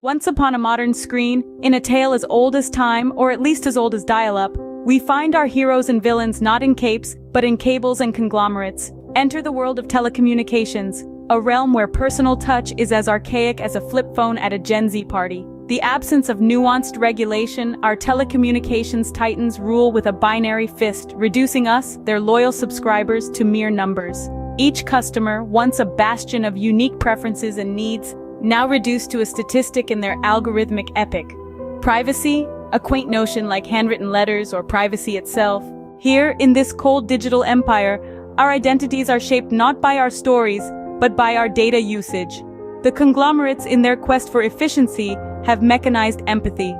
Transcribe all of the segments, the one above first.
Once upon a modern screen, in a tale as old as time, or at least as old as dial-up, we find our heroes and villains not in capes, but in cables and conglomerates. Enter the world of telecommunications, a realm where personal touch is as archaic as a flip phone at a Gen Z party. The absence of nuanced regulation, our telecommunications titans rule with a binary fist, reducing us, their loyal subscribers, to mere numbers. Each customer, once a bastion of unique preferences and needs, now reduced to a statistic in their algorithmic epic. Privacy, a quaint notion like handwritten letters or privacy itself. Here, in this cold digital empire, our identities are shaped not by our stories, but by our data usage. The conglomerates, in their quest for efficiency, have mechanized empathy.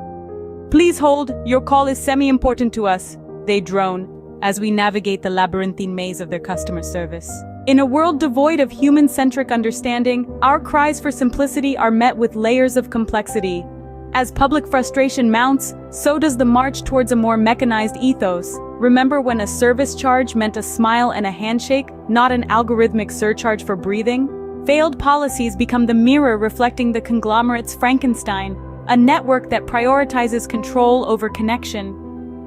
"Please hold, your call is semi-important to us," they drone, as we navigate the labyrinthine maze of their customer service. In a world devoid of human-centric understanding, our cries for simplicity are met with layers of complexity. As public frustration mounts, so does the march towards a more mechanized ethos. Remember when a service charge meant a smile and a handshake, not an algorithmic surcharge for breathing? Failed policies become the mirror reflecting the conglomerate's Frankenstein, a network that prioritizes control over connection.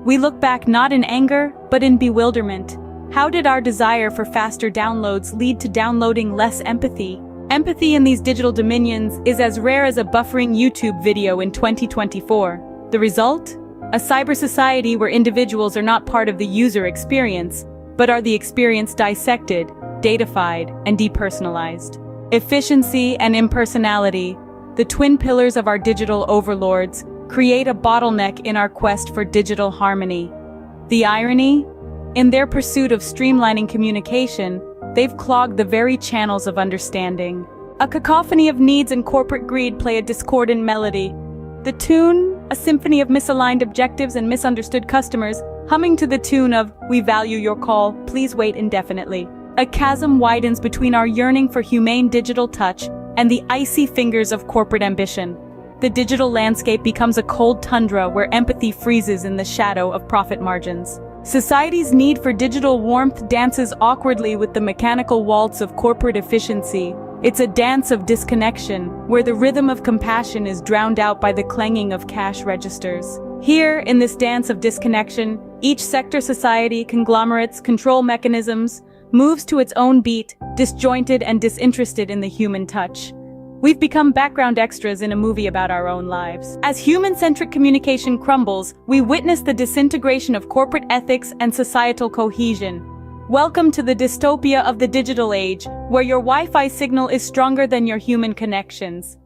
We look back not in anger, but in bewilderment. How did our desire for faster downloads lead to downloading less empathy? Empathy in these digital dominions is as rare as a buffering YouTube video in 2024. The result? A cyber society where individuals are not part of the user experience, but are the experience dissected, datafied, and depersonalized. Efficiency and impersonality, the twin pillars of our digital overlords, create a bottleneck in our quest for digital harmony. The irony? In their pursuit of streamlining communication, they've clogged the very channels of understanding. A cacophony of needs and corporate greed play a discordant melody. The tune, a symphony of misaligned objectives and misunderstood customers, humming to the tune of "We value your call, please wait indefinitely." A chasm widens between our yearning for humane digital touch and the icy fingers of corporate ambition. The digital landscape becomes a cold tundra where empathy freezes in the shadow of profit margins. Society's need for digital warmth dances awkwardly with the mechanical waltz of corporate efficiency. It's a dance of disconnection, where the rhythm of compassion is drowned out by the clanging of cash registers. Here, in this dance of disconnection, each sector society, conglomerates, control mechanisms, moves to its own beat, disjointed and disinterested in the human touch. We've become background extras in a movie about our own lives. As human-centric communication crumbles, we witness the disintegration of corporate ethics and societal cohesion. Welcome to the dystopia of the digital age, where your Wi-Fi signal is stronger than your human connections.